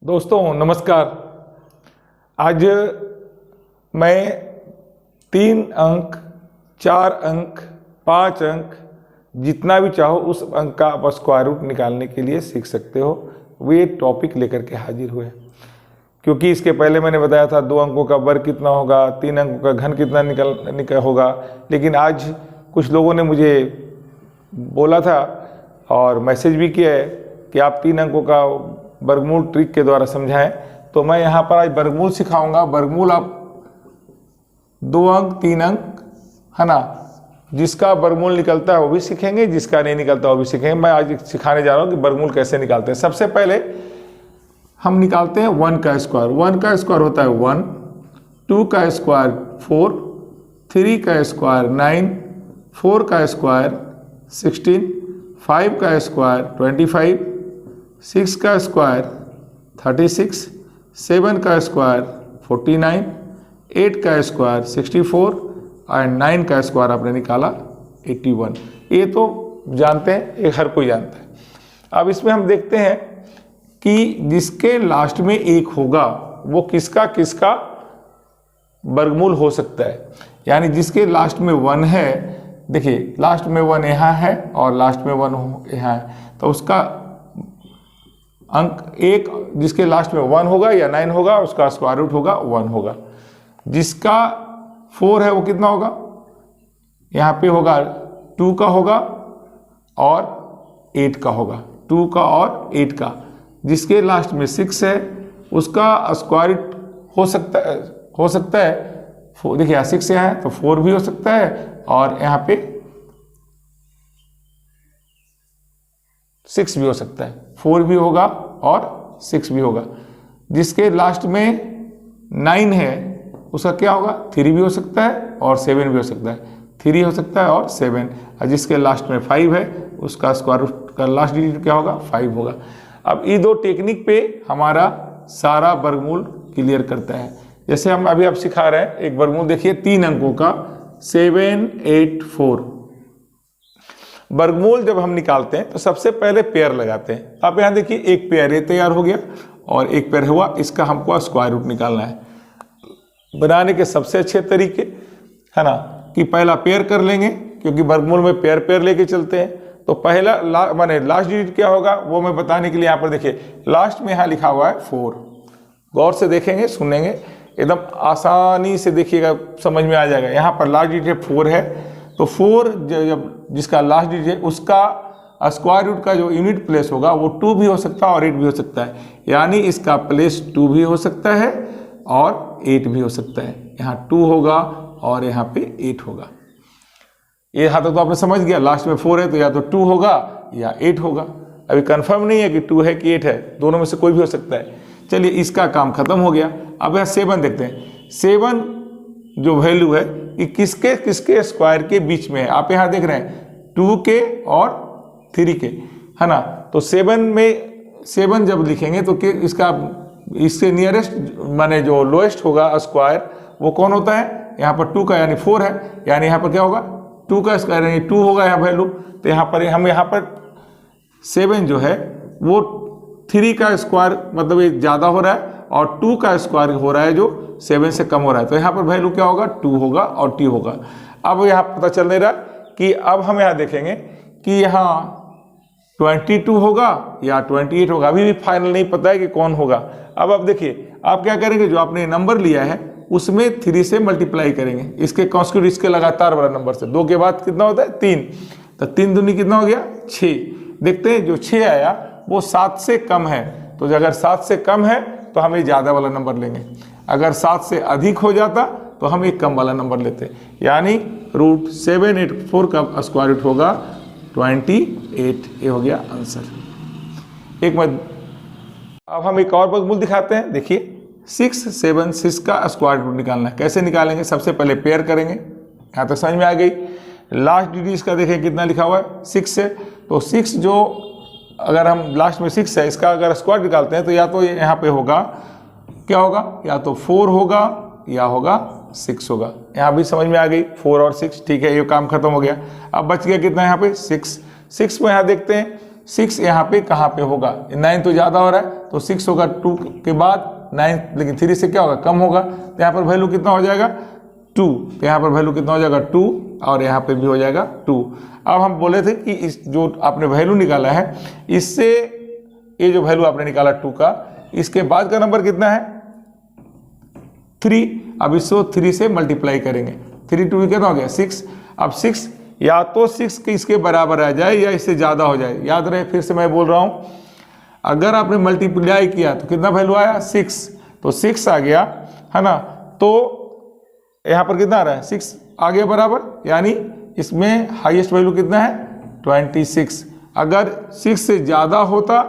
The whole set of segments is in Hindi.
दोस्तों नमस्कार। आज मैं 3 अंक, 4 अंक, 5 अंक जितना भी चाहो उस अंक का आप स्क्वायर रूट निकालने के लिए सीख सकते हो। वे टॉपिक लेकर के हाजिर हुए, क्योंकि इसके पहले मैंने बताया था 2 अंकों का वर्ग कितना होगा, 3 अंकों का घन कितना निकल होगा। लेकिन आज कुछ लोगों ने मुझे बोला था और मैसेज भी किया है कि आप 3 अंकों का वर्गमूल ट्रिक के द्वारा समझाएं। तो मैं यहाँ पर आज वर्गमूल सिखाऊंगा। वर्गमूल आप 2 अंक, 3 अंक, है ना, जिसका वर्गमूल निकलता है वो भी सीखेंगे, जिसका नहीं निकलता वो भी सीखेंगे। मैं आज सिखाने जा रहा हूँ कि वर्गमूल कैसे निकालते हैं। सबसे पहले हम निकालते हैं 1 का स्क्वायर। 1 का स्क्वायर होता है 1, 2 का स्क्वायर 4, 3 का स्क्वायर 9, 4 का स्क्वायर 16, 5 का स्क्वायर 25, 6 का स्क्वायर 36, 7 का स्क्वायर 49, 8 का स्क्वायर 64 और 9 का स्क्वायर आपने निकाला 81। ये तो जानते हैं, ये हर कोई जानता है। अब इसमें हम देखते हैं कि जिसके लास्ट में 1 होगा वो किसका किसका वर्गमूल हो सकता है। यानी जिसके लास्ट में 1 है, देखिए लास्ट में 1 यहाँ है और लास्ट में 1 यहाँ है, तो उसका अंक 1 जिसके लास्ट में 1 होगा या 9 होगा उसका स्क्वायर रूट होगा 1 होगा। जिसका 4 है वो कितना होगा, यहाँ पे होगा 2 का होगा और 8 का होगा, 2 का और 8 का। जिसके लास्ट में 6 है उसका स्क्वायर रूट हो सकता है देखिए यहाँ 6 यहाँ है तो 4 भी हो सकता है और यहाँ पे 6 भी हो सकता है, 4 भी होगा और 6 भी होगा। जिसके लास्ट में 9 है उसका क्या होगा, 3 भी हो सकता है और 7 भी हो सकता है, 3 हो सकता है और 7। और जिसके लास्ट में 5 है उसका स्क्वायर रूट का लास्ट डिजिट क्या होगा, 5 होगा। अब ये 2 टेक्निक पे हमारा सारा वर्गमूल क्लियर करता है। जैसे हम अभी आप सिखा रहे हैं एक वर्गमूल देखिए 3 अंकों का 7, 8, 4। वर्गमूल जब हम निकालते हैं तो सबसे पहले पेयर लगाते हैं। आप यहाँ देखिए एक पेयर ये तैयार हो गया और एक पेयर हुआ, इसका हमको स्क्वायर रूट निकालना है। बनाने के सबसे अच्छे तरीके है ना कि पहला पेयर कर लेंगे, क्योंकि वर्गमूल में पेयर पेयर लेके चलते हैं। तो पहला माने लास्ट डिजिट क्या होगा वो मैं बताने के लिए यहाँ पर देखिए लास्ट में यहाँ लिखा हुआ है 4। गौर से देखेंगे, सुनेंगे, एकदम आसानी से देखिएगा, समझ में आ जाएगा। यहाँ पर लास्ट डिजिट 4 है तो 4 जब जिसका लास्ट डिजिट है उसका स्क्वायर रूट का जो यूनिट प्लेस होगा वो 2 भी हो सकता है और 8 भी हो सकता है। यानी इसका प्लेस 2 भी हो सकता है और 8 भी हो सकता है। यहाँ 2 होगा और यहाँ पे 8 होगा। ये यहाँ तक तो आपने समझ गया, लास्ट में 4 है तो या तो 2 होगा या 8 होगा। अभी कंफर्म नहीं है कि 2 है कि 8 है, दोनों में से कोई भी हो सकता है। चलिए इसका काम खत्म हो गया। अब यहाँ 7 देखते हैं। 7 जो वैल्यू है कि किसके किसके स्क्वायर के बीच में है। आप यहाँ देख रहे हैं 2 के और 3 के, है ना। तो 7 में 7 जब लिखेंगे तो इसका इससे नियरेस्ट माने जो लोएस्ट होगा स्क्वायर वो कौन होता है, यहाँ पर 2 का यानी 4 है। यानी यहाँ पर क्या होगा 2 का स्क्वायर यानी 2 होगा यहाँ वैल्यू। तो यहाँ पर हम यहाँ पर 7 जो है वो 3 का स्क्वायर मतलब ये ज़्यादा हो रहा है और 2 का स्क्वायर हो रहा है जो 7 से कम हो रहा है। तो यहाँ पर वैल्यू क्या होगा, 2 होगा और t होगा। अब यहाँ पता चल नहीं रहा कि अब हम यहाँ देखेंगे कि यहाँ 22 होगा या 28 होगा। अभी भी फाइनल नहीं पता है कि कौन होगा। अब आप देखिए आप क्या करेंगे, जो आपने नंबर लिया है उसमें 3 से मल्टीप्लाई करेंगे, इसके कॉन्स्टिट्यूट इसके लगातार वाला नंबर से। 2 के बाद कितना होता है 3, तो 3 दूनी कितना हो गया 6। देखते हैं जो 6 आया वो 7 से कम है, तो अगर 7 से कम है तो हम ये ज़्यादा वाला नंबर लेंगे। अगर 7 से अधिक हो जाता तो हम एक कम वाला नंबर लेते। यानी रूट 784 का स्क्वायर रूट होगा 28। ये हो गया आंसर। एक मिनट, अब हम एक और वर्गमूल दिखाते हैं। देखिए 6, 7, 6 का स्क्वायर रूट निकालना है। कैसे निकालेंगे, सबसे पहले पेयर करेंगे। यहाँ तक समझ में आ गई। लास्ट डिजिट इसका देखें कितना लिखा हुआ है 6 है, तो 6 जो अगर हम लास्ट में 6 है इसका अगर स्क्वायर निकालते हैं तो या तो यहाँ पे होगा क्या होगा, या तो 4 होगा या होगा 6 होगा। यहाँ भी समझ में आ गई 4 और 6, ठीक है, ये काम खत्म हो गया। अब बच गया कितना यहाँ पे 6 में। यहाँ देखते हैं 6 यहाँ पे कहाँ पे होगा, 9 तो ज़्यादा हो रहा है तो 6 होगा 2 के बाद 9, लेकिन 3 से क्या होगा, कम होगा, तो यहाँ पर वैल्यू कितना हो जाएगा 2, तो यहाँ पर वैल्यू कितना हो जाएगा 2, और यहाँ पे भी हो जाएगा 2। अब हम बोले थे कि इस जो आपने वैल्यू निकाला है, इससे ये जो वैल्यू आपने निकाला 2 का, इसके बाद का नंबर कितना है 3। अब इसको 3 से मल्टीप्लाई करेंगे, 3 2 कितना हो गया 6। अब 6 या तो 6 के इसके बराबर आ जाए या इससे ज़्यादा हो जाए। याद रहे, फिर से मैं बोल रहा हूँ, अगर आपने मल्टीप्लाई किया तो कितना वैल्यू आया 6, तो 6 आ गया, है ना। तो यहाँ पर कितना आ रहा है 6 आ गया बराबर, यानी इसमें हाईएस्ट वैल्यू कितना है 26। अगर 6 से ज़्यादा होता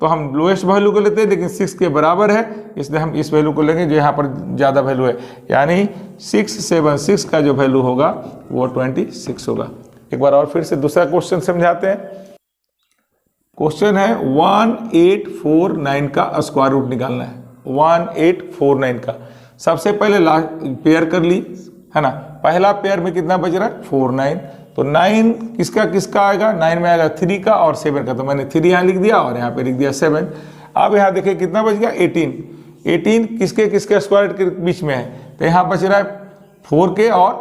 तो हम लोएस्ट वैल्यू को लेते हैं, लेकिन 6 के बराबर है, इसलिए हम इस वैल्यू को लेंगे जो यहाँ पर ज़्यादा वैल्यू है, यानी 676 का जो वैल्यू होगा वो 26 होगा। एक बार और फिर से दूसरा क्वेश्चन समझाते हैं। क्वेश्चन है 1849 का स्क्वायर रूट निकालना है, 1849 का। सबसे पहले लास्ट पेयर कर ली, है ना। पहला पेयर में कितना बच रहा है 49, तो 9 किसका किसका आएगा, 9 में आएगा 3 का और 7 का, तो मैंने 3 यहाँ लिख दिया और यहाँ पे लिख दिया 7। अब यहाँ देखिए कितना बच गया 18 किसके किसके स्क्वायर के बीच में है, तो यहाँ बच रहा है 4 के और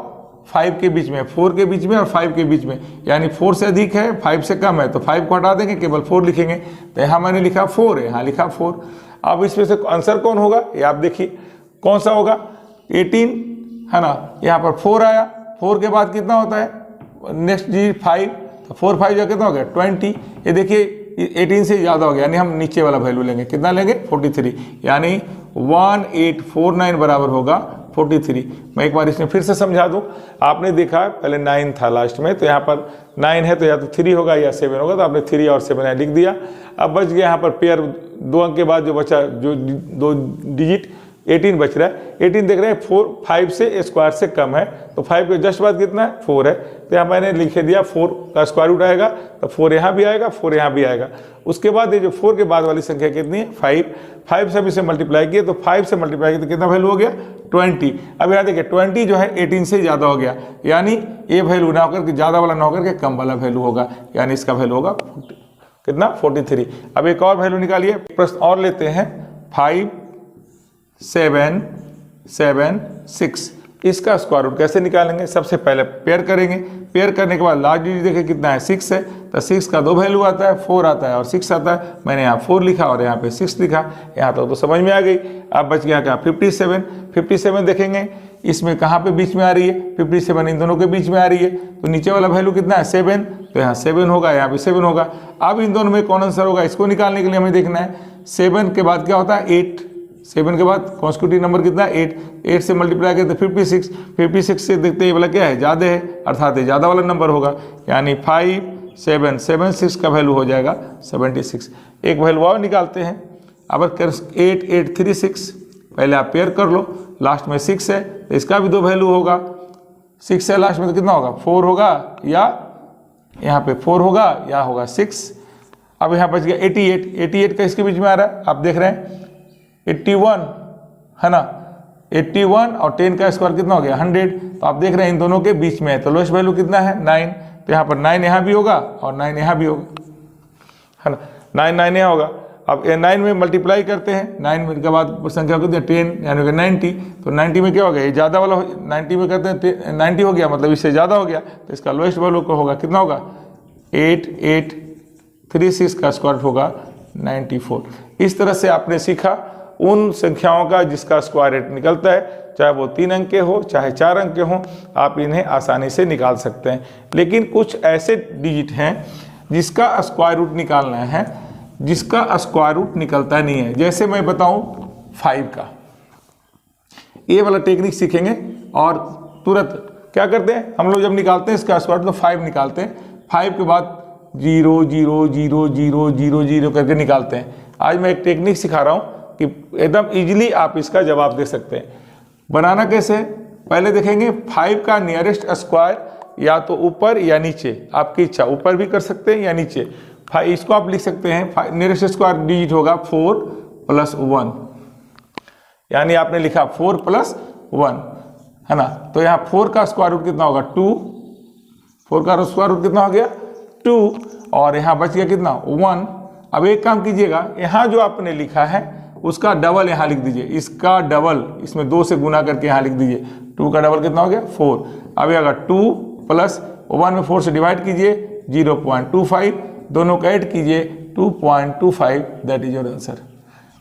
5 के बीच में, 4 के बीच में और 5 के बीच में, यानी 4 से अधिक है 5 से कम है, तो 5 को हटा देंगे, केवल 4 लिखेंगे, तो यहाँ मैंने लिखा 4 है, यहाँ लिखा 4। अब इसमें से आंसर कौन होगा, ये आप देखिए कौन सा होगा 18, है ना। यहाँ पर 4 आया, 4 के बाद कितना होता है नेक्स्ट जी 5, तो 4 5 जो कितना हो गया 20। ये देखिए 18 से ज़्यादा हो गया, यानी हम नीचे वाला वैल्यू लेंगे, कितना लेंगे 43, यानी 1849 बराबर होगा 43। मैं एक बार इसमें फिर से समझा दूं, आपने देखा पहले 9 था लास्ट में, तो यहाँ पर 9 है तो या तो 3 होगा या 7 होगा, तो आपने 3 और 7 यहाँ लिख दिया। अब बच गया यहाँ पर पेयर 2 अंक के बाद जो बचा, जो 2 डिजिट 18 बच रहा है। 18 देख रहे हैं 4 5 से स्क्वायर से कम है, तो 5 के जस्ट बाद कितना है 4 है, तो यहाँ मैंने लिखे दिया 4 का स्क्वायर रूट आएगा, तो 4 यहाँ भी आएगा 4 यहाँ भी आएगा। उसके बाद ये जो 4 के बाद वाली संख्या कितनी है 5 से भी इसे मल्टीप्लाई किए, तो 5 से मल्टीप्लाई किए तो कितना वैल्यू हो गया 20। अब यहाँ देखिए 20 जो है 18 से ज़्यादा हो गया, यानी ये वैल्यू ना होकर के ज़्यादा वाला ना होकर के कम वाला वैल्यू होगा, यानी इसका वैल्यू होगा कितना 43। अब एक और वैल्यू निकालिए, प्रश्न और लेते हैं 5 7 7 6, इसका स्क्वायर रूट कैसे निकालेंगे। सबसे पहले पेयर करेंगे, पेयर करने के बाद लास्ट डिजिट देखिए कितना है 6 है, तो 6 का 2 वैल्यू आता है, 4 आता है और 6 आता है। मैंने यहाँ 4 लिखा और यहाँ पे 6 लिखा, यहाँ तक तो समझ में आ गई। अब बच गया क्या 57 देखेंगे इसमें कहाँ पे बीच में आ रही है, 57 इन दोनों के बीच में आ रही है, तो नीचे वाला वैल्यू कितना है 7, तो यहाँ 7 होगा, यहाँ पे 7 होगा। अब इन दोनों में कौन आंसर होगा, इसको निकालने के लिए हमें देखना है 7 के बाद क्या होता है 8, 7 के बाद कॉन्स्टिट्यूटिव नंबर कितना है 8 से मल्टीप्लाई करते 56 से देखते ये वाला क्या है ज़्यादा है, अर्थात ये ज़्यादा वाला नंबर होगा, यानी 5 7 7 6 का वैल्यू हो जाएगा 76। एक वैल्यू और निकालते हैं, अब 8 8 3 6, पहले आप पेयर कर लो, लास्ट में 6 है तो इसका भी 2 वैल्यू होगा, 6 है लास्ट में तो कितना होगा 4 होगा, या यहाँ पे 4 होगा या होगा 6। अब यहाँ बच गया 88 का इसके बीच में आ रहा है, आप देख रहे हैं 81 है ना, 81 और 10 का स्क्वायर कितना हो गया 100, तो आप देख रहे हैं इन दोनों के बीच में है, तो लोएस्ट वैल्यू कितना है 9, तो यहाँ पर 9 यहाँ भी होगा और 9 यहाँ भी होगा, है ना, 9 यहाँ होगा। अब 9 में मल्टीप्लाई करते हैं, 9 के बाद संख्या कितनी है 10, यानी कि 90, तो 90 में क्या हो गया ये ज़्यादा वाला, 90 में करते हैं 90 हो गया, मतलब इससे ज़्यादा हो गया, तो इसका लोएस्ट वैल्यू को होगा कितना होगा 8836 का स्क्वायर होगा 94। इस तरह से आपने सीखा उन संख्याओं का जिसका स्क्वायर रूट निकलता है, चाहे वो 3 अंक के हो चाहे 4 अंक के हों, आप इन्हें आसानी से निकाल सकते हैं। लेकिन कुछ ऐसे डिजिट हैं जिसका स्क्वायर रूट निकालना है, जिसका स्क्वायर रूट निकलता नहीं है। जैसे मैं बताऊं 5 का, ये वाला टेक्निक सीखेंगे और तुरंत क्या करते हैं हम लोग, जब निकालते हैं इसका स्क्वायर रूट तो 5 निकालते हैं, 5 के बाद 0 0 0 0 0 0 करके निकालते हैं। आज मैं एक टेक्निक सिखा रहा हूँ कि एकदम इजीली आप इसका जवाब दे सकते हैं। बनाना कैसे है, पहले देखेंगे 5 का नियरेस्ट स्क्वायर या तो ऊपर या नीचे, आपकी इच्छा, ऊपर भी कर सकते हैं या नीचे। इसको आप लिख सकते हैं नियरेस्ट स्क्वायर डिजिट होगा 4 + 1, यानी आपने लिखा 4 + 1, है ना, तो यहाँ 4 का स्क्वायर रूट कितना होगा 2, 4 का स्क्वायर रूट कितना हो गया 2, और यहाँ बच गया कितना 1, अब एक काम कीजिएगा, यहाँ जो आपने लिखा है उसका डबल यहाँ लिख दीजिए, इसका डबल इसमें 2 से गुना करके यहाँ लिख दीजिए। 2 का डबल कितना हो गया 4। अब अगर 2 प्लस 1 में 4 से डिवाइड कीजिए 0.25, दोनों का ऐड कीजिए 2.25, दैट इज योर आंसर।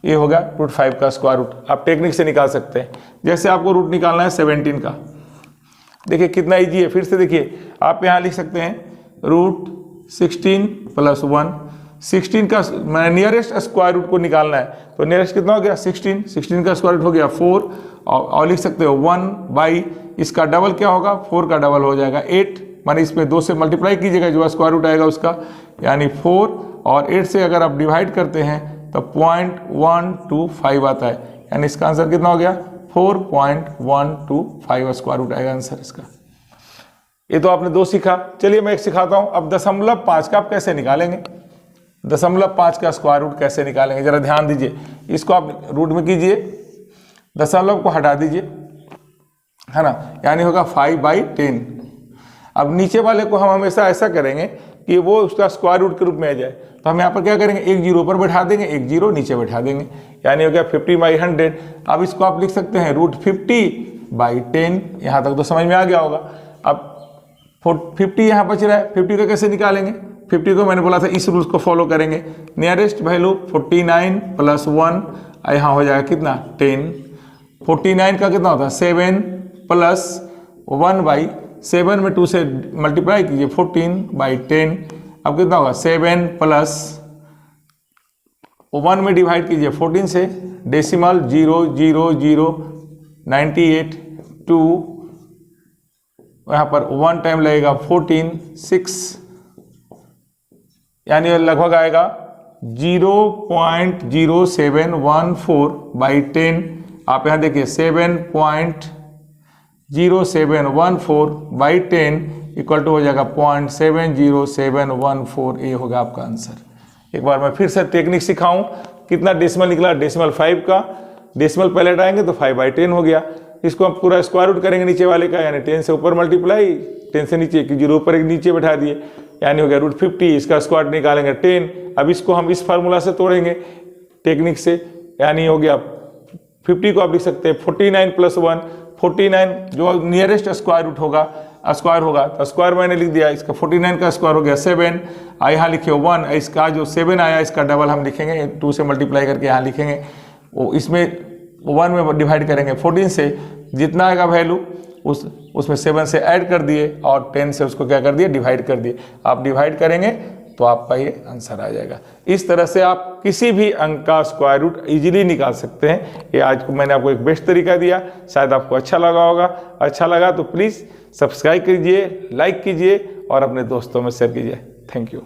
ये होगा √5 का स्क्वायर रूट। आप टेक्निक से निकाल सकते हैं। जैसे आपको रूट निकालना है 17 का, देखिए कितना ईजी है। फिर से देखिए, आप यहाँ लिख सकते हैं √16 + 1। 16 का नियरेस्ट स्क्वायर रूट को निकालना है, तो नियरेस्ट कितना हो गया 16। 16 का स्क्वायर रूट हो गया 4, और लिख सकते हो 1/, इसका डबल क्या होगा 4 का डबल हो जाएगा 8, माने इसमें 2 से मल्टीप्लाई कीजिएगा जो स्क्वायर रूट आएगा उसका, यानी 4, और 8 से अगर आप डिवाइड करते हैं तो 0.125 आता है, यानी इसका आंसर कितना हो गया 4.125 स्क्वायर रूट आएगा आंसर इसका। ये तो आपने 2 सीखा। चलिए मैं एक सिखाता हूँ। अब 0.5 का आप कैसे निकालेंगे, 0.5 का स्क्वायर रूट कैसे निकालेंगे, जरा ध्यान दीजिए। इसको आप रूट में कीजिए, दशमलव को हटा दीजिए, है ना, यानी होगा 5/10। अब नीचे वाले को हम हमेशा ऐसा करेंगे कि वो उसका स्क्वायर रूट के रूप में आ जाए, तो हम यहाँ पर क्या करेंगे, एक 0 ऊपर बैठा देंगे, एक 0 नीचे बैठा देंगे, यानी हो गया 50/100। अब इसको आप लिख सकते हैं √50/10। यहाँ तक तो समझ में आ गया होगा। अब 50 यहाँ बच रहा है, 50 को कैसे निकालेंगे, 50 को मैंने बोला था इस रूल को फॉलो करेंगे। नियरेस्ट वैल्यू 49 + 1, यहाँ हो जाएगा कितना 10। 49 का कितना होता है 7 + 1/7 में 2 से मल्टीप्लाई कीजिए 14/10। अब कितना होगा 7 + 1 में डिवाइड कीजिए 14 से, डेसिमल 0.00098 2, यहाँ पर 1 टाइम लगेगा 14 6, यानी लगभग आएगा 0.0714/10। आप यहाँ देखिए 7.0714/10 इक्वल टू हो जाएगा 0.70714। ये होगा आपका आंसर। एक बार मैं फिर से टेक्निक सिखाऊं, कितना डेसिमल निकला, डेसिमल 5 का, डेसिमल पहले हटाएंगे तो 5/10 हो गया। इसको हम पूरा स्क्वायर रूट करेंगे नीचे वाले का, यानी 10 से ऊपर मल्टीप्लाई 10 से नीचे कि 0 ऊपर एक नीचे बैठा दिए, यानी हो गया √50। इसका स्क्वायर निकालेंगे 10। अब इसको हम इस फार्मूला से तोड़ेंगे टेक्निक से, यानी हो गया 50 को आप लिख सकते हैं 49 + 1। 49 जो नियरेस्ट स्क्वायर रूट होगा, स्क्वायर होगा तो स्क्वायर मैंने लिख दिया, इसका 49 का स्क्वायर हो गया 7। यहाँ लिखे 1, इसका जो 7 आया इसका डबल हम लिखेंगे, 2 से मल्टीप्लाई करके यहाँ लिखेंगे, वो इसमें 1 में डिवाइड करेंगे 14 से, जितना आएगा वैल्यू उसमें 7 से ऐड कर दिए और 10 से उसको क्या कर दिए डिवाइड कर दिए। आप डिवाइड करेंगे तो आपका ये आंसर आ जाएगा। इस तरह से आप किसी भी अंक का स्क्वायर रूट इजीली निकाल सकते हैं। ये आज को मैंने आपको एक बेस्ट तरीका दिया, शायद आपको अच्छा लगा होगा। अच्छा लगा तो प्लीज़ सब्सक्राइब कीजिए, लाइक कीजिए और अपने दोस्तों में शेयर कीजिए। Thank you.